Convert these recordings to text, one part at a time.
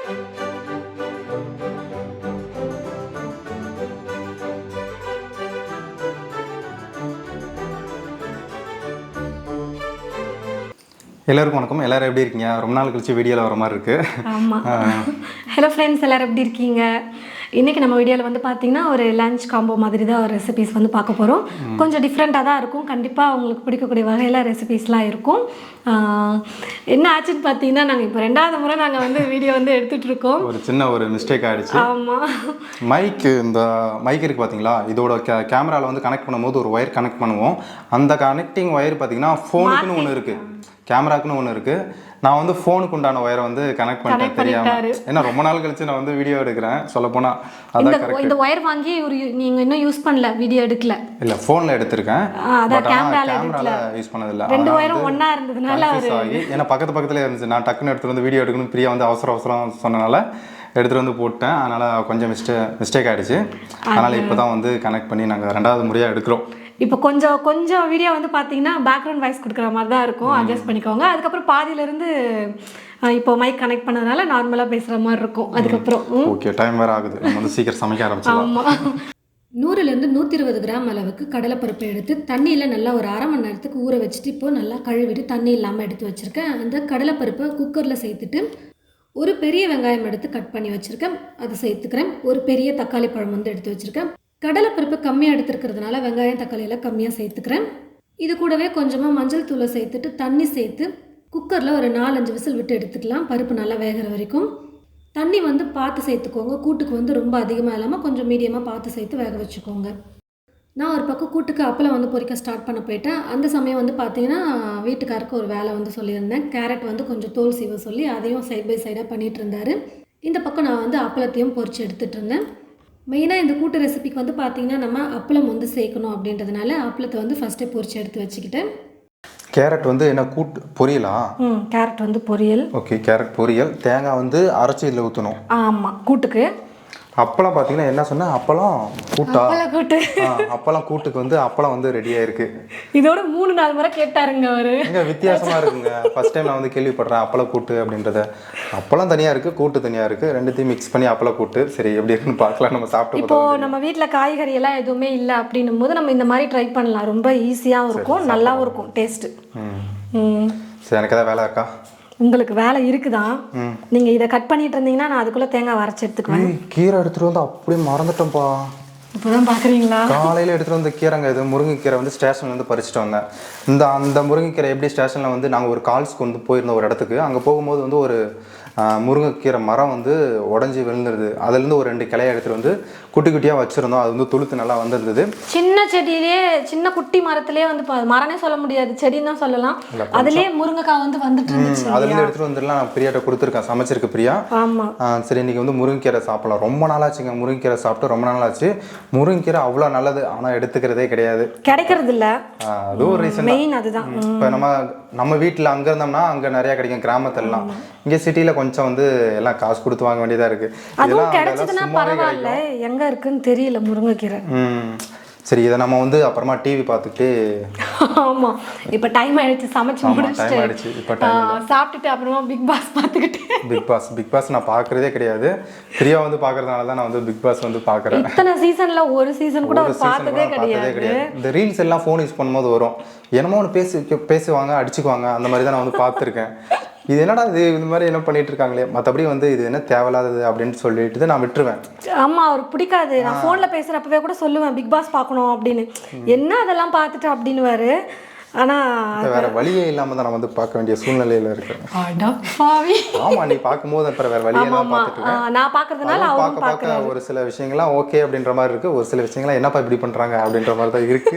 எல்லாருக்கும் வணக்கம். எல்லாரும் எப்படி இருக்கீங்க? ரொம்ப நாள் கழிச்சு வீடியோவில் வர மாதிரி இருக்குது. ஆமாம். ஹலோ ஃப்ரெண்ட்ஸ், எல்லோரும் எப்படி இருக்கீங்க? இன்றைக்கி நம்ம வீடியோவில் வந்து பார்த்திங்கன்னா ஒரு லஞ்ச் காம்போ மாதிரி தான் ஒரு ரெசிபீஸ் வந்து பார்க்க போகிறோம். கொஞ்சம் டிஃப்ரெண்ட்டாக தான் இருக்கும். கண்டிப்பாக உங்களுக்கு பிடிக்கக்கூடிய வகையில் ரெசிபீஸ்லாம் இருக்கும். என்ன ஆச்சுன்னு பார்த்தீங்கன்னா, நாங்கள் இப்போ 2வது முறை நாங்கள் வந்து வீடியோ வந்து எடுத்துகிட்டு இருக்கோம். ஒரு சின்ன ஒரு மிஸ்டேக் ஆகிடுச்சு. ஆமாம். இந்த மைக் இருக்குது பார்த்தீங்களா, இதோட கேமராவில் வந்து கனெக்ட் பண்ணும்போது ஒரு ஒயர் கனெக்ட் பண்ணுவோம். அந்த கனெக்டிங் ஒயர் பார்த்தீங்கன்னா ஃபோனுக்குன்னு ஒன்று இருக்குது, கேமராக்குன்னு ஒன்று இருக்குது. நான் வந்து ஃபோனுக்கு உண்டான ஒயரை வந்து கனெக்ட் பண்ணிட்டேன் தெரியாமல். ஏன்னா ரொம்ப நாள் கழிச்சு நான் வந்து வீடியோ எடுக்கிறேன். சொல்லப்போனால் அதான் கரெக்ட். இந்த ஒயர் வாங்கி நீங்கள் இன்னும் யூஸ் பண்ணல, வீடியோ எடுக்கல? இல்லை, ஃபோனில் எடுத்திருக்கேன். அதான் கேமராவில் யூஸ் பண்ணதில்லை. 2 ஒயரும் ஒன்றா இருந்ததுனால ஆகி, ஏன்னா பக்கத்துல இருந்துச்சு. நான் டக்குன்னு எடுத்துகிட்டு வந்து வீடியோ எடுக்கணும், பிரியா வந்து அவசரம் சொன்னனால எடுத்துகிட்டு வந்து போட்டேன். அதனால் கொஞ்சம் மிஸ்டேக் ஆகிடுச்சு. அதனால் இப்போ தான் வந்து கனெக்ட் பண்ணி நாங்கள் 2வது முறையாக எடுக்கிறோம். இப்போ கொஞ்சம் வீடியோ வந்து பார்த்தீங்கன்னா பேக்ரவுண்ட் வாய்ஸ் கொடுக்குற மாதிரி தான் இருக்கும், அட்ஜஸ்ட் பண்ணிக்கோங்க. அதுக்கப்புறம் பாதியிலேருந்து இப்போ மைக் கனெக்ட் பண்ணதுனால நார்மலாக பேசுகிற மாதிரி இருக்கும். அதுக்கப்புறம் ஓகே, டைம் வேறு ஆகுது, நம்ம வந்து சீக்கிரம் சமைக்க ஆரம்பிச்சிடலாம். ஆமாம். 100லேருந்து 120 கிராம் அளவுக்கு கடலைப்பருப்பை எடுத்து தண்ணியில் நல்லா ஒரு அரை மணி நேரத்துக்கு ஊற வச்சுட்டு இப்போ நல்லா கழுவிட்டு தண்ணி இல்லாமல் எடுத்து வச்சுருக்கேன். அந்த கடலைப்பருப்பை குக்கரில் சேர்த்துட்டு ஒரு பெரிய வெங்காயம் எடுத்து கட் பண்ணி வச்சுருக்கேன், அதை சேர்த்துக்கிறேன். ஒரு பெரிய தக்காளி பழம் வந்து எடுத்து வச்சுருக்கேன். கடலைப்பருப்பு கம்மியாக எடுத்துருக்கிறதுனால வெங்காயம் தக்காளியெல்லாம் கம்மியாக சேர்த்துக்கிறேன். இது கூடவே கொஞ்சமாக மஞ்சள் தூளை சேர்த்துட்டு தண்ணி சேர்த்து குக்கரில் ஒரு 4-5 விசில் விட்டு எடுத்துக்கலாம், பருப்பு நல்லா வேகிற வரைக்கும். தண்ணி வந்து பார்த்து சேர்த்துக்கோங்க, கூட்டுக்கு வந்து ரொம்ப அதிகமாக இல்லாமல் கொஞ்சம் மீடியமாக பார்த்து சேர்த்து வேக வச்சுக்கோங்க. நான் ஒரு பக்கம் கூட்டுக்கு அப்பளம் வந்து பொரிக்க ஸ்டார்ட் பண்ண போயிட்டேன். அந்த சமயம் வந்து பார்த்தீங்கன்னா வீட்டுக்காருக்கு ஒரு வேலை வந்து சொல்லியிருந்தேன். கேரட் வந்து கொஞ்சம் தோல் சீவ சொல்லி அதையும் சைட் பை சைடாக பண்ணிகிட்டு இருந்தார். இந்த பக்கம் நான் வந்து அப்பளத்தையும் பொரிச்சு எடுத்துகிட்டு இருந்தேன். மெயினாக இந்த கூட்டு ரெசிபிக்கு வந்து பார்த்திங்கன்னா நம்ம அப்பளம் வந்து சேர்க்கணும் அப்படின்றதுனால அப்பளத்தை வந்து ஃபஸ்ட்டே பொரிச்சு எடுத்து வச்சுக்கிட்டேன். கேரட் வந்து என்ன கூட்டு பொரியலா? கேரட் வந்து பொரியல். ஓகே, கேரட் பொரியல். தேங்காய் வந்து அரைச்சி இதில் ஊற்றணும். ஆமாம், கூட்டுக்கு. அப்பளம் பார்த்தீங்கன்னா என்ன சொன்னால் அப்பளம் கூட்டா? கூட்டு. அப்பளம் கூட்டுக்கு வந்து அப்பளம் வந்து ரெடியாக இருக்குது. இதோட 3-4 முறை கேட்டாருங்க அவர். இங்கே வித்தியாசமாக இருக்குங்க. ஃபஸ்ட் டைம் நான் வந்து கேள்விப்படுறேன் அப்பளம் கூட்டு அப்படின்றத. அப்பளம் தனியாக இருக்குது, கூட்டு தனியாக இருக்குது, ரெண்டுத்தையும் மிக்ஸ் பண்ணி அப்பளம் கூட்டு. சரி, எப்படி இருக்குன்னு பார்க்கலாம், நம்ம சாப்பிட்டு. இப்போது நம்ம வீட்டில் காய்கறி எல்லாம் எதுவுமே இல்லை அப்படின்னும் போது நம்ம இந்த மாதிரி ட்ரை பண்ணலாம். ரொம்ப ஈஸியாகவும் இருக்கும், நல்லாவும் இருக்கும் டேஸ்ட்டு. சரி, எனக்கு எதாவது வேலை இருக்கா? உங்களுக்கு வேலை இருக்குதான். நீங்க இதை கட் பண்ணிட்டு இருந்தீங்கன்னா நான் அதுக்குள்ள தேங்காய் அரைச்சி எடுத்துக்குவேன். கீரை எடுத்துட்டு வந்து அப்படியே மறந்துட்டோம்ப்பா. இப்போதான் பாக்குறீங்களா? காலையில எடுத்துட்டு வந்த கீரைங்க இது. முருங்கைக்கீரை வந்து ஸ்டேஷன்ல இருந்து பறிச்சுட்டு வந்தேன். அந்த முருங்கைக்கீரை எப்படி ஸ்டேஷன்ல வந்து நாங்கள் ஒரு கால்ஸ்க்கு வந்து போயிருந்தோம் ஒரு இடத்துக்கு. அங்கே போகும்போது வந்து ஒரு முருங்கைக்கீரை மரம் வந்து உடஞ்சி விழுந்துருது. அதுலேருந்து ஒரு 2 கிளையை எடுத்துகிட்டு வந்து குட்டி குட்டியாக வச்சுருந்தோம். அது வந்து துளுத்து நல்லா வந்துருந்தது. சின்ன செடியிலே, சின்ன குட்டி மரத்துலேயே வந்து மரனே சொல்ல முடியாது, செடின்னு தான் சொல்லலாம். அதுலேயே முருங்கைக்காய் வந்து வந்துட்டு இருந்துச்சு. அதுலேருந்து எடுத்துகிட்டு வந்துடலாம். நான் பிரியாட்ட கொடுத்துருக்கேன், சமைச்சிருக்கு பிரியா. ஆமாம். சரி, இன்றைக்கி வந்து முருங்கைக்கீரை சாப்பிடலாம். ரொம்ப நாளாச்சுங்க முருங்கைக்கீரை சாப்பிட்டு, ரொம்ப நாளாச்சு. முருங்கைக்கீரை அவ்வளோ நல்லது, ஆனால் எடுத்துக்கிறதே கிடையாது, கிடைக்கிறது இல்லை. அதுவும் ஒரு ரீசன், மெயின் அதுதான். இப்போ நம்ம வீட்டில் அங்கே இருந்தோம்னா அங்கே நிறையா கிடைக்கும், கிராமத்திலலாம். இங்கே சிட்டியில் கொஞ்சம் வந்து எல்லாம் காசு கொடுத்து வாங்க வேண்டியதாக இருக்குது. அதுவும் கிடைச்சதுன்னா பரவாயில்ல, எங்கே இருக்குன்னு தெரியல முருங்கைக்கீரை. சரி, இதை நம்ம வந்து அப்புறமா டிவி பார்த்துட்டு. ஆமாம், இப்போ டைம் ஆயிடுச்சு, சமைச்சு முடிச்சுட்டு இப்போ சாப்பிட்டுட்டு அப்புறமா பிக் பாஸ் பார்த்துக்கிட்டு. பிக் பாஸ் நான் பார்க்குறதே கிடையாது. பிரியா வந்து பார்க்கறதுனால தான் நான் வந்து பிக் பாஸ் வந்து பார்க்குறேன். இத்தனை சீசனில் ஒரு சீசன் கூட பார்த்ததே கிடையாது. இந்த ரீல்ஸ் எல்லாம் ஃபோன் யூஸ் பண்ணும்போது வரும், என்னமோ ஒன்று பேசுவாங்க, அடிச்சுக்குவாங்க, அந்த மாதிரி தான் நான் வந்து பார்த்துருக்கேன். இது என்னடா இது மாதிரி என்ன பண்ணிட்டு இருக்காங்களே, மற்றபடி வந்து இது என்ன தேவையில்லாதது அப்படின்னு சொல்லிட்டு நான் விட்டுருவேன். ஆமாம், அவருக்கு பிடிக்காது. நான் ஃபோனில் பேசுகிறப்பவே கூட சொல்லுவேன் பிக் பாஸ் பார்க்கணும் அப்படின்னு. என்ன அதெல்லாம் பார்த்துட்டு அப்படின்னுவாரு. ஆனால் வேற வழியே இல்லாமல் தான் நான் வந்து பார்க்க வேண்டிய சூழ்நிலையில் இருக்கேன். ஆமாம், நீ பார்க்கும்போது அப்புறம் வேற வழியெல்லாம் பார்த்துட்டு நான் பார்க்கறதுனால பார்க்க ஒரு சில விஷயங்கள்லாம் ஓகே அப்படின்ற மாதிரி இருக்கு, ஒரு சில விஷயங்கள்லாம் என்னப்பா இப்படி பண்றாங்க அப்படின்ற மாதிரி தான் இருக்கு.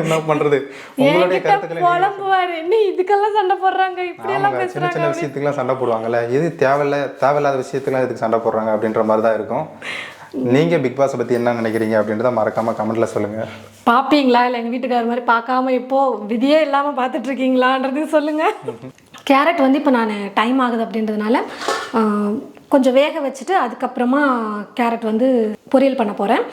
என்ன பண்றது, உங்களுடைய கருத்துக்களை என்ன இதுக்கெல்லாம் சண்டை போடுறாங்க, இப்படி எல்லாம் சின்ன சின்ன விஷயத்துக்குலாம் சண்டை போடுவாங்கல்ல, எது தேவையில்லாத விஷயத்துக்குலாம் இதுக்கு சண்டை போடுறாங்க அப்படின்ற மாதிரி தான் இருக்கும். நீங்கள் பிக் பாஸை பற்றி என்ன நினைக்கிறீங்க அப்படின்றத மறக்காமல் கமெண்ட்டில் சொல்லுங்கள். பார்ப்பீங்களா இல்லை எங்கள் வீட்டுக்கார மாதிரி பார்க்காம இப்போது விதியே இல்லாமல் பார்த்துட்ருக்கீங்களான்றது சொல்லுங்கள். கேரட் வந்து இப்போ நான் டைம் ஆகுது அப்படின்றதுனால கொஞ்சம் வேக வச்சுட்டு அதுக்கப்புறமா கேரட் வந்து பொரியல் பண்ண போகிறேன்.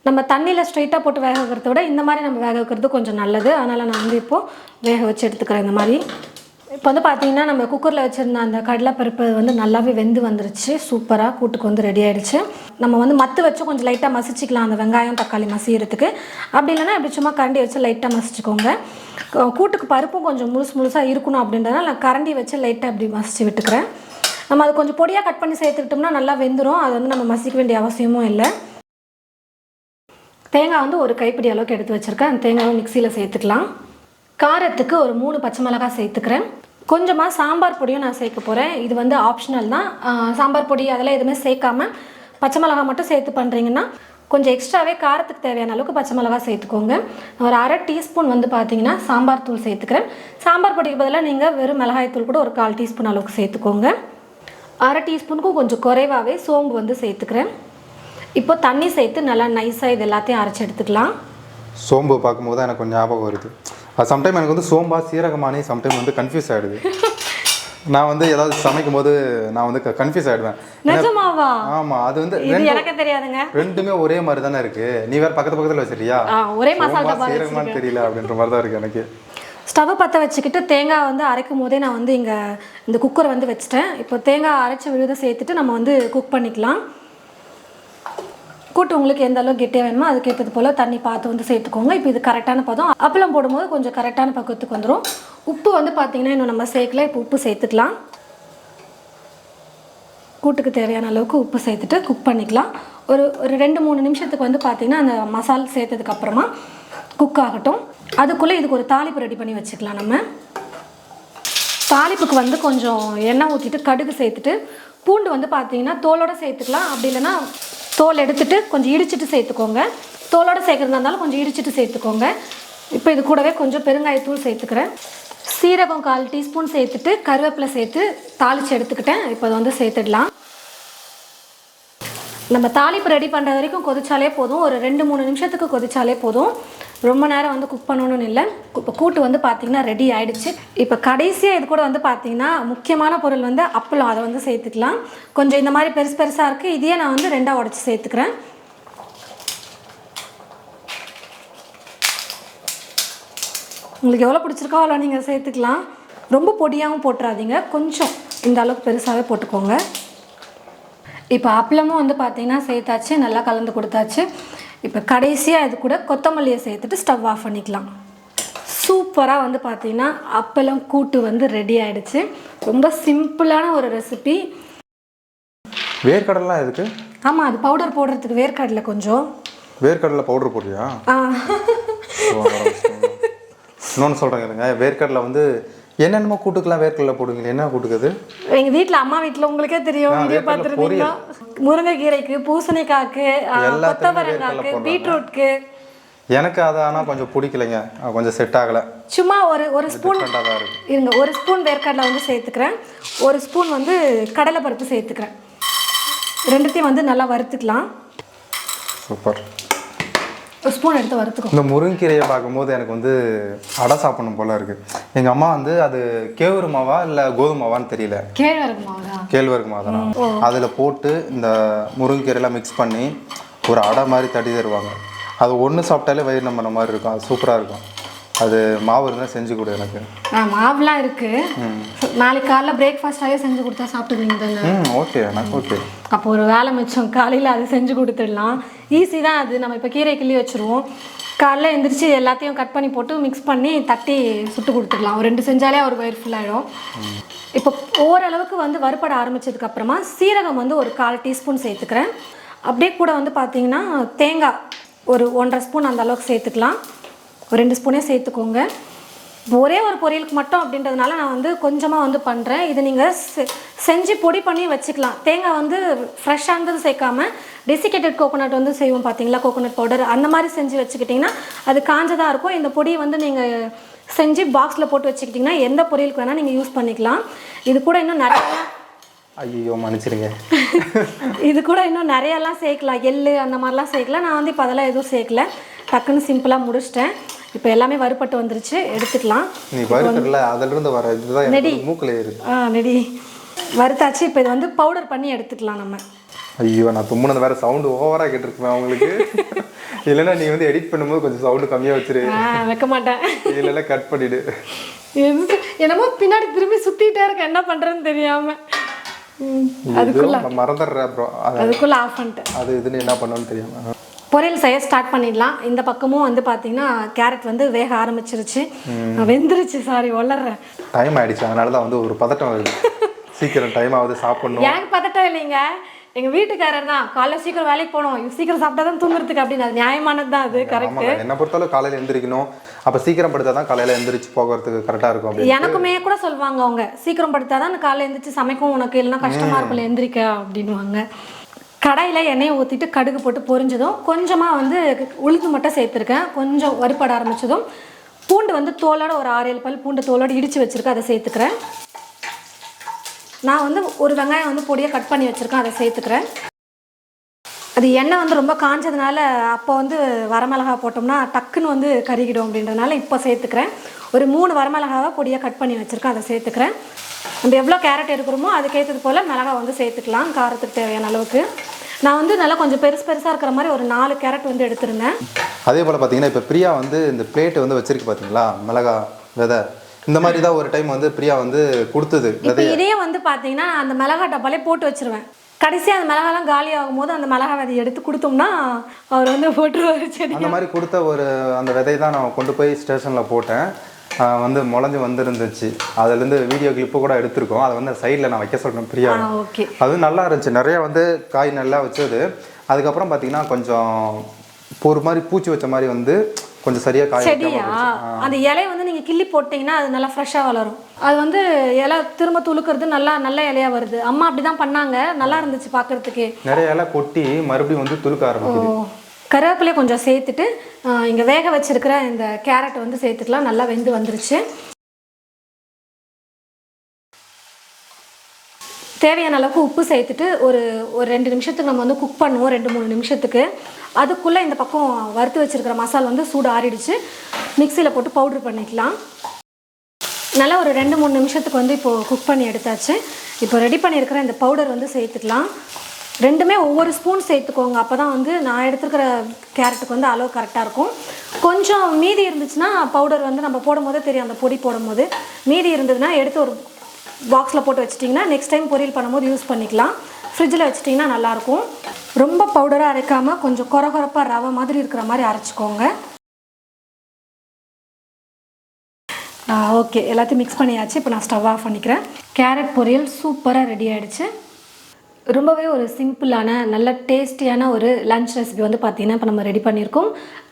நம்ம தண்ணியில் ஸ்ட்ரைட்டாக போட்டு வேக வைக்கிறத விட இந்த மாதிரி நம்ம வேக வைக்கிறது கொஞ்சம் நல்லது. அதனால் நான் வந்து இப்போது வேக வச்சு எடுத்துக்கிறேன். இந்த மாதிரி இப்போ வந்து பார்த்தீங்கன்னா நம்ம குக்கரில் வச்சுருந்த அந்த கடலைப்பருப்பு வந்து நல்லாவே வெந்து வந்துருச்சு. சூப்பராக கூட்டுக்கு வந்து ரெடி ஆகிடுச்சு. நம்ம வந்து மத்து வச்சு கொஞ்சம் லைட்டாக மசிச்சிக்கலாம் அந்த வெங்காயம் தக்காளி மசிகிறதுக்கு. அப்படி இல்லைன்னா இப்படி சும்மா கரண்டி வச்சு லைட்டாக மசிச்சுக்கோங்க. கூட்டுக்கு பருப்பும் கொஞ்சம் முழுசாக இருக்கணும் அப்படின்றதுனால நான் கரண்டி வச்சு லைட்டாக இப்படி மசிச்சு விட்டுக்கிறேன். நம்ம அது கொஞ்சம் பொடியாக கட் பண்ணி சேர்த்துக்கிட்டோம்னா நல்லா வெந்துடும். அது வந்து நம்ம மசிக்க வேண்டிய அவசியமும் இல்லை. தேங்காய் வந்து ஒரு கைப்பிடி அளவுக்கு எடுத்து வச்சுருக்கேன். அந்த தேங்காவை மிக்சியில் சேர்த்துக்கலாம். காரத்துக்கு ஒரு 3 பச்சை மிளகாய் சேர்த்துக்கிறேன். கொஞ்சமாக சாம்பார் பொடியும் நான் சேர்க்க போகிறேன். இது வந்து ஆப்ஷனல் தான். சாம்பார் பொடி அதெல்லாம் எதுவுமே சேர்க்காம பச்சை மிளகாய் மட்டும் சேர்த்து பண்ணுறீங்கன்னா கொஞ்சம் எக்ஸ்ட்ராவே காரத்துக்கு தேவையான அளவுக்கு பச்சை மிளகாய் சேர்த்துக்கோங்க. ஒரு 1/2 டீஸ்பூன் வந்து பார்த்தீங்கன்னா சாம்பார் தூள் சேர்த்துக்கிறேன். சாம்பார் பொடிக்கு பதிலாக நீங்கள் வெறும் மிளகாய் தூள் கூட ஒரு 1/4 டீஸ்பூன் அளவுக்கு சேர்த்துக்கோங்க. 1/2 டீஸ்பூனுக்கும் கொஞ்சம் குறைவாகவே சோம்பு வந்து சேர்த்துக்கிறேன். இப்போ தண்ணி சேர்த்து நல்லா நைஸாக இது எல்லாத்தையும் அரைச்சி எடுத்துக்கலாம். சோம்பு பார்க்கும்போது தான் எனக்கு கொஞ்சம் ஞாபகம் வருது. அது சம்டைம் எனக்கு வந்து சோம்பா சீரகமானே சம்டைம் வந்து கன்ஃபியூஸ் ஆகிடுது. நான் வந்து ஏதாவது சமைக்கும் போது நான் வந்து கன்ஃபியூஸ் ஆகிடுவேன். நிஜமாவா? ஆமாம், அது வந்து எனக்கு தெரியாதுங்க. ரெண்டுமே ஒரே மாதிரி தானே இருக்கு. நீ வேற பக்கத்தில் வச்சிருக்கியா? ஒரே மசாலா சீரகமானு தெரியல அப்படின்ற மாதிரி தான் இருக்கு எனக்கு. ஸ்டவ் பற்ற வச்சுக்கிட்டு தேங்காய் வந்து அரைக்கும் போதே நான் வந்து இங்கே இந்த குக்கரை வந்து வச்சுட்டேன். இப்போ தேங்காய் அரைச்ச விழுதை சேர்த்துட்டு நம்ம வந்து குக் பண்ணிக்கலாம். கூட்டு உங்களுக்கு எந்த அளவுக்கு கெட்டியாக வேணுமோ அதுக்கேற்றது போல் தண்ணி பார்த்து வந்து சேர்த்துக்கோங்க. இப்போ இது கரெக்டான பதம். அப்பளம் போடும்போது கொஞ்சம் கரெக்டான பக்குவத்துக்கு வந்துடும். உப்பு வந்து பார்த்திங்கன்னா இன்னும் நம்ம சேர்க்கல. இப்போ உப்பு சேர்த்துக்கலாம். கூட்டுக்கு தேவையான அளவுக்கு உப்பு சேர்த்துட்டு குக் பண்ணிக்கலாம். ஒரு 2-3 நிமிஷத்துக்கு வந்து பார்த்திங்கன்னா அந்த மசாலா சேர்த்ததுக்கப்புறமா குக் ஆகட்டும். அதுக்குள்ளே இதுக்கு ஒரு தாளிப்பு ரெடி பண்ணி வச்சுக்கலாம். நம்ம தாளிப்புக்கு வந்து கொஞ்சம் எண்ணெய் ஊற்றிட்டு கடுகு சேர்த்துட்டு பூண்டு வந்து பார்த்திங்கன்னா தோலோடு சேர்த்துக்கலாம். அப்படி இல்லைன்னா தோல் எடுத்துகிட்டு கொஞ்சம் இடிச்சிட்டு சேர்த்துக்கோங்க. தோலோடு சேர்க்குறதா இருந்தாலும் கொஞ்சம் இடிச்சிட்டு சேர்த்துக்கோங்க. இப்போ இது கூடவே கொஞ்சம் பெருங்காயத்தூள் சேர்த்துக்கிறேன். சீரகம் 1/4 டீஸ்பூன் சேர்த்துட்டு கருவேப்பிலை சேர்த்து தாளித்து எடுத்துக்கிட்டேன். இப்போ அதை வந்து சேர்த்துடலாம். நம்ம தாளிப்பு ரெடி பண்ணுற வரைக்கும் கொதிச்சாலே போதும். ஒரு 2-3 நிமிஷத்துக்கு கொதிச்சாலே போதும். ரொம்ப நேரம் வந்து குக் பண்ணணும்னு இல்லை. இப்போ கூட்டு வந்து பார்த்திங்கன்னா ரெடி ஆகிடுச்சு. இப்போ கடைசியாக இது கூட வந்து பார்த்திங்கன்னா முக்கியமான பொருள் வந்து அப்பளம். அதை வந்து சேர்த்துக்கலாம். கொஞ்சம் இந்த மாதிரி பெருசாக இருக்குது. இதையே நான் வந்து 2ஆக உடச்சி சேர்த்துக்கிறேன். உங்களுக்கு எவ்வளோ பிடிச்சிருக்கோ அவ்வளோ நீங்கள் சேர்த்துக்கலாம். ரொம்ப பொடியாகவும் போட்டுறாதீங்க. கொஞ்சம் இந்த அளவுக்கு பெருசாகவே போட்டுக்கோங்க. இப்போ அப்பளமும் வந்து பார்த்திங்கன்னா சேர்த்தாச்சு, நல்லா கலந்து கொடுத்தாச்சு. இப்போ கடைசியாக இது கூட கொத்தமல்லியை சேர்த்துட்டு ஸ்டவ் ஆஃப் பண்ணிக்கலாம். சூப்பராக வந்து பார்த்திங்கன்னா அப்பளம் கூட்டு வந்து ரெடி ஆகிடுச்சு. ரொம்ப சிம்பிளான ஒரு ரெசிபி. வேர்க்கடலாம் எதுக்கு? ஆமாம், அது பவுடர் போடுறதுக்கு வேர்க்கடலை கொஞ்சம். வேர்க்கடலை பவுடர் போடுறியா? இன்னொன்று சொல்கிறேங்க, வேர்க்கடலை வந்து என்னென்னமோ கூட்டுக்கெல்லாம் வேர்க்கடலை போடுவீங்க. என்ன கூட்டுக்குது? எங்கள் வீட்டில் அம்மா வீட்டில் உங்களுக்கே தெரியும், வீடியோ பார்த்துருந்தீங்கன்னா முருங்கைக்கீரைக்கு, பூசணிக்காய்க்கு, கொத்தவரங்காய்க்கு, பீட்ரூட்க்கு. எனக்கு அது ஆனால் கொஞ்சம் பிடிக்கலைங்க, கொஞ்சம் செட் ஆகலை. சும்மா ஒரு ஸ்பூன் இருங்க, 1 ஸ்பூன் வேர்க்கடலை வந்து சேர்த்துக்கிறேன். 1 ஸ்பூன் வந்து கடலைப்பருப்பு சேர்த்துக்கிறேன். ரெண்டுத்தையும் வந்து நல்லா வறுத்துக்கலாம். சூப்பர். 1 ஸ்பூன் எடுத்து வறுத்துக்கும். இந்த முருங்கீரையை பார்க்கும்போது எனக்கு வந்து அடை சாப்பிடணும் போல இருக்குது. எங்கள் அம்மா வந்து அது கேழ்வரகு மாவா இல்லை கோதுமாவான்னு தெரியல. கேழ்வரகு மாவு தான். அதில் போட்டு இந்த முருங்கீரையெல்லாம் மிக்ஸ் பண்ணி ஒரு அடை மாதிரி தட்டி தருவாங்க. அது ஒன்று சாப்பிட்டாலே வயிறு நம்பின மாதிரி இருக்கும். அது சூப்பராக இருக்கும். அது மாவு இருந்தால் செஞ்சு கொடு எனக்கு. மாவுலாம் இருக்குது. நாளைக்கு காலைல பிரேக்ஃபாஸ்டாகவே செஞ்சு கொடுத்தா சாப்பிட்டுருவீங்க. ஓகே, எனக்கு ஓகே. அப்போ ஒரு வேலை மிச்சம். காலையில் அது செஞ்சு கொடுத்துடலாம். ஈஸி தான் அது. நம்ம இப்போ கீரை கிள்ளி வச்சுருவோம். காலைல எழுந்திரிச்சு எல்லாத்தையும் கட் பண்ணி போட்டு மிக்ஸ் பண்ணி தட்டி சுட்டு கொடுத்துடலாம். ஒரு 2 செஞ்சாலே ஒரு வயிறு ஃபுல்லாகிடும். இப்போ ஓரளவுக்கு வந்து வறுபட ஆரம்பித்ததுக்கப்புறமா சீரகம் வந்து ஒரு 1/4 டீஸ்பூன் சேர்த்துக்கிறேன். அப்படியே கூட வந்து பார்த்திங்கன்னா தேங்காய் ஒரு 1.5 ஸ்பூன் அந்த அளவுக்கு சேர்த்துக்கலாம். ஒரு 2 ஸ்பூனே சேர்த்துக்கோங்க. ஒரே ஒரு பொரியலுக்கு மட்டும் அப்படின்றதுனால நான் வந்து கொஞ்சமாக வந்து பண்ணுறேன். இது நீங்கள் செஞ்சு பொடி பண்ணி வச்சுக்கலாம். தேங்காய் வந்து ஃப்ரெஷ்ஷானது சேர்க்காம டெசிகேட்டட் கோகோனட் வந்து செய்வோம் பார்த்தீங்களா, கோகோனட் பவுடர், அந்த மாதிரி செஞ்சு வச்சுக்கிட்டிங்கன்னா அது காஞ்சதாக இருக்கும். இந்த பொடியை வந்து நீங்கள் செஞ்சு பாக்ஸில் போட்டு வச்சுக்கிட்டிங்கன்னா எந்த பொரியலுக்கு வேணால் நீங்கள் யூஸ் பண்ணிக்கலாம். இது கூட இன்னும் நிறையா ஐயோ மன்னிச்சிருங்க. இது கூட இன்னும் நிறையாலாம் சேர்க்கலாம். எள்ளு அந்த மாதிரிலாம் சேர்க்கலாம். நான் வந்து இப்போ அதெல்லாம் எதுவும் சேர்க்கல. டக்குன்னு சிம்பிளாக முடிச்சிட்டேன். இப்போ எல்லாமே வறுபட்டு வந்துருச்சு, எடுத்துக்கலாம். நீ வறுக்கறல அதிலிருந்து வர இதுதான் எனக்கு மூக்குல ஏறு. நெடி வறுத்தாச்சு. இப்போ இது வந்து பவுடர் பண்ணி எடுத்துக்கலாம் நம்ம. ஐயோ, நான் தும்முனது வேற சவுண்டு ஓவராக கேட்டிருக்குமே அவங்களுக்கு. இல்லைன்னா நீ வந்து எடிட் பண்ணும்போது கொஞ்சம் சவுண்டு கம்மியாக வச்சிரு. வைக்க மாட்டேன். இல்லைன்னா கட் பண்ணிவிடு. என்னமோ பின்னாடி திரும்பி சுற்றிட்டே இருக்க என்ன பண்ணுறேன்னு தெரியாமல் அதுக்குள்ள மறந்துடுறேன் ப்ரோ. அதுக்குள்ளே ஆஃப் பண்ணிட்டேன். அது இதுன்னு என்ன பண்ணணும்னு தெரியாமல் பொரியல் செய்ய ஸ்டார்ட் பண்ணிடலாம். இந்த பக்கமும் வந்து பார்த்தீங்கன்னா கேரட் வந்து வேக ஆரம்பிச்சிருச்சு, வெந்துருச்சு. சாரி வளர்றேன், டைம் ஆகிடுச்சு. அதனால தான் வந்து ஒரு பதட்டம் வருது. சீக்கிரம் டைம் ஆகுது, சாப்பிட்ணும். எனக்கு பதட்டம் இல்லைங்க, எங்கள் வீட்டுக்காரர் தான் காலைல சீக்கிரம் வேலைக்கு போகணும், சீக்கிரம் சாப்பிட்டா தான் தூங்குறதுக்கு அப்படின்னு. அது நியாயமானது தான், அது கரெக்ட். என்னை பொறுத்தளவு காலையில் எந்திரிக்கணும், அப்போ சீக்கிரம் படுத்தா தான் காலையில் எந்திரிச்சு போகிறதுக்கு கரெக்டாக இருக்கும். எனக்குமே கூட சொல்லுவாங்க அவங்க, சீக்கிரம் படுத்தா தான் காலையில் எந்திரிச்சு சமைக்கும் உனக்கு, இல்லைன்னா கஷ்டமாக இருக்கும்ல எந்திரிக்க அப்படின்வாங்க. கடாயில் எண்ணெயை ஊற்றிட்டு கடுகு போட்டு பொரிஞ்சதும் கொஞ்சமாக வந்து உளுந்து மட்டும் சேர்த்துருக்கேன். கொஞ்சம் வறுப்பட ஆரம்பித்ததும் பூண்டு வந்து தோலோட ஒரு 6-7 பல் பூண்டு தோலோடு இடித்து வச்சுருக்கேன், அதை சேர்த்துக்கிறேன். நான் வந்து ஒரு வெங்காயம் வந்து பொடியாக கட் பண்ணி வச்சுருக்கேன், அதை சேர்த்துக்கிறேன். அது எண்ணெய் வந்து ரொம்ப காஞ்சதுனால அப்போ வந்து வரமிளகா போட்டோம்னா டக்குன்னு வந்து கருகிடும் அப்படின்றதுனால இப்போ சேர்த்துக்கிறேன். ஒரு 3 வரமிளகாவை பொடியாக கட் பண்ணி வச்சுருக்கேன், அதை சேர்த்துக்கிறேன். நம்ம எவ்வளோ கேரட் எடுக்கிறோமோ அதுக்கேற்றது போல் மிளகா வந்து சேர்த்துக்கலாம், காரத்துக்கு தேவையான அளவுக்கு. நான் வந்து நல்லா கொஞ்சம் பெருசாக இருக்கிற மாதிரி ஒரு 4 கேரட் வந்து எடுத்துருந்தேன். அதே போல் பார்த்தீங்கன்னா இப்போ பிரியா வந்து இந்த பிளேட்டு வந்து வச்சிருக்கு பார்த்தீங்களா, மிளகா விதை இந்த மாதிரி தான் ஒரு டைம் வந்து பிரியா வந்து கொடுத்தது. இப்போ இதையே வந்து பார்த்தீங்கன்னா அந்த மிளகா டப்பாலே போட்டு வச்சுருவேன். கடைசியாக அந்த மிளகாலாம் காலி ஆகும் போது அந்த மிளகா விதையை எடுத்து கொடுத்தோம்னா அவர் வந்து போட்டுருவார் செடி. அந்த மாதிரி கொடுத்த ஒரு அந்த விதை தான் நான் கொண்டு போய் ஸ்டேஷனில் போட்டேன். வந்து முளைஞ்சி வந்துருந்துச்சு. அதுலேருந்து வீடியோ கிளிப்பு கூட எடுத்திருக்கோம். அதை வந்து சைடில் நான் வைக்க சொல்கிறேன் பிரியா. ஓகே, அது நல்லா இருந்துச்சு, நிறையா வந்து காய் நல்லா வச்சது. அதுக்கப்புறம் பார்த்தீங்கன்னா கொஞ்சம் ஒரு மாதிரி பூச்சி வச்ச மாதிரி வந்து கொஞ்சம் சரியாக காய் செடியா. அந்த இலையை வந்து நீங்கள் கிள்ளி போட்டிங்கன்னா அது நல்லா ஃப்ரெஷ்ஷாக வளரும். அது வந்து இலை திரும்ப துளுக்கிறது நல்ல இலையாக வருது. அம்மா அப்படி தான் பண்ணாங்க, நல்லா இருந்துச்சு பார்க்குறதுக்கு. நிறைய இலை கொட்டி மறுபடியும் வந்து துளுக்க ஆரம்பிக்குது. கருவேப்பிலையை கொஞ்சம் சேர்த்துட்டு இங்கே வேக வச்சிருக்கிற இந்த கேரட் வந்து சேர்த்துக்கலாம். நல்லா வெந்து வந்துருச்சு. தேவையான அளவுக்கு உப்பு சேர்த்துட்டு ஒரு 2 நிமிஷத்துக்கு நம்ம வந்து குக் பண்ணுவோம், 2-3 நிமிஷத்துக்கு. அதுக்குள்ளே இந்த பக்கம் வறுத்து வச்சுருக்கிற மசாலா வந்து சூடு ஆறிடுச்சு, மிக்சியில் போட்டு பவுட்ரு பண்ணிக்கலாம். நல்லா ஒரு 2-3 நிமிஷத்துக்கு வந்து இப்போது குக் பண்ணி எடுத்தாச்சு. இப்போ ரெடி பண்ணியிருக்கிற இந்த பவுடர் வந்து சேர்த்துக்கலாம். ரெண்டுமே ஒவ்வொரு ஸ்பூன் சேர்த்துக்கோங்க, அப்போ தான் வந்து நான் எடுத்துருக்கிற கேரட்டுக்கு வந்து அளவு கரெக்டாக இருக்கும். கொஞ்சம் மீதி இருந்துச்சுன்னா பவுடர் வந்து நம்ம போடும் போதே தெரியும், அந்த பொடி போடும் போது மீதி இருந்ததுன்னா எடுத்து ஒரு பாக்ஸில் போட்டு வச்சிட்டிங்கன்னா நெக்ஸ்ட் டைம் பொரியல் பண்ணும்போது யூஸ் பண்ணிக்கலாம். ஃப்ரிட்ஜில் வச்சிட்டிங்கன்னா நல்லாயிருக்கும். ரொம்ப பவுடராக அரைக்காமல் கொஞ்சம் கொரகொரப்பாக ரவை மாதிரி இருக்கிற மாதிரி அரைச்சிக்கோங்க. ஓகே, எல்லாத்தையும் மிக்ஸ் பண்ணியாச்சு. இப்போ நான் ஸ்டவ் ஆஃப் பண்ணிக்கிறேன். கேரட் பொரியல் சூப்பராக ரெடி ஆகிடுச்சு. ரொம்பவே ஒரு சிம்பிளான நல்ல டேஸ்டியான ஒரு லன்ச் ரெசிபி வந்து பார்த்திங்கன்னா இப்போ நம்ம ரெடி பண்ணியிருக்கோம்.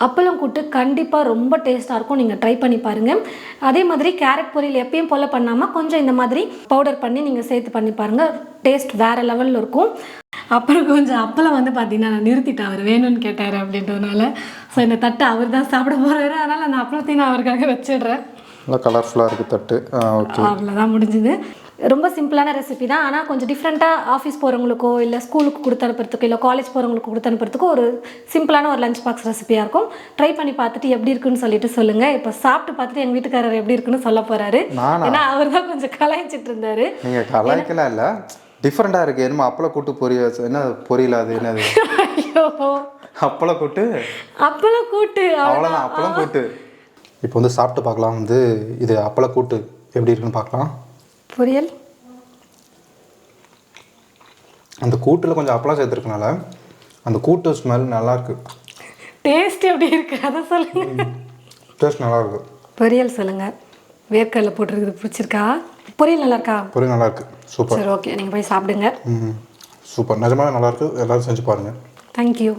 அப்பளம் கூட்டு கண்டிப்பாக ரொம்ப டேஸ்ட்டாக இருக்கும், நீங்கள் ட்ரை பண்ணி பாருங்கள். அதே மாதிரி கேரட் பொரியல் எப்பயும் போல் பண்ணாமல் கொஞ்சம் இந்த மாதிரி பவுடர் பண்ணி நீங்கள் சேர்த்து பண்ணி பாருங்கள், டேஸ்ட் வேறு லெவலில் இருக்கும். அப்புறம் கொஞ்சம் அப்பளம் வந்து பார்த்திங்கன்னா நான் நிறுத்திட்டேன், அவர் வேணும்னு கேட்டார் அப்படின்றதுனால. ஸோ இந்த தட்டை அவர் தான் சாப்பிட போகிறாரு, அதனால் அந்த அப்பளத்தையும் நான் அவருக்காக வச்சிடுறேன். நல்லா கலர்ஃபுல்லாக இருக்குது தட்டு. ஓகே, அவ்வளோதான் முடிஞ்சுது. ரொம்ப சிம்பிளான ரெசிபி தான், ஆனால் கொஞ்சம் டிஃப்ரெண்ட்டாக ஆஃபீஸ் போகிறவங்களுக்கோ இல்லை ஸ்கூலுக்கு கொடுத்து அனுப்புறதுக்கோ இல்லை காலேஜ் போகிறவங்களுக்கு கொடுத்து அனுப்புறதுக்கோ ஒரு சிம்பிளான ஒரு லஞ்ச் பாக்ஸ் ரெசிபியாக இருக்கும். ட்ரை பண்ணி பார்த்துட்டு எப்படி இருக்குன்னு சொல்லிட்டு சொல்லுங்கள். இப்போ சாப்பிட்டு பார்த்துட்டு எங்கள் வீட்டுக்காரர் எப்படி இருக்குன்னு சொல்ல போகிறாரு. ஏன்னா அவர் தான் கொஞ்சம் கலாய்ச்சிட்டு இருந்தார். நீங்கள் கலாய்க்கலாம் இல்லை, டிஃப்ரெண்ட்டாக இருக்குது. என்னமோ அப்பளம் கூட்டு பொரியல், என்ன பொரியல் அது என்னது? ஐயோ, அப்பளம் கூட்டு. அப்பளம் கூட்டு, அவ்வளோதான், அப்பளம் கூட்டு. இப்போ வந்து சாப்பிட்டு பார்க்கலாம். வந்து இது அப்பளம் கூட்டு எப்படி இருக்குன்னு பார்க்கலாம். பொரியல் அந்த கூட்டில் கொஞ்சம் அப்பளம் சேர்த்துருக்கனால அந்த கூட்டு ஸ்மெல் நல்லாயிருக்கு. டேஸ்ட் எப்படி இருக்கு அதை சொல்லுங்க. டேஸ்ட் நல்லாயிருக்கு. பொரியல் சொல்லுங்கள். வேர்க்கடலை போட்டிருக்குது, பிடிச்சிருக்கா? பொரியல் நல்லா இருக்கா? பொரியல் நல்லாயிருக்கு, சூப்பர். சரி, ஓகே, நீங்கள் போய் சாப்பிடுங்க. சூப்பர், நிஜமாக நல்லாயிருக்கு. எல்லோரும் செஞ்சு பாருங்கள். தேங்க்யூ.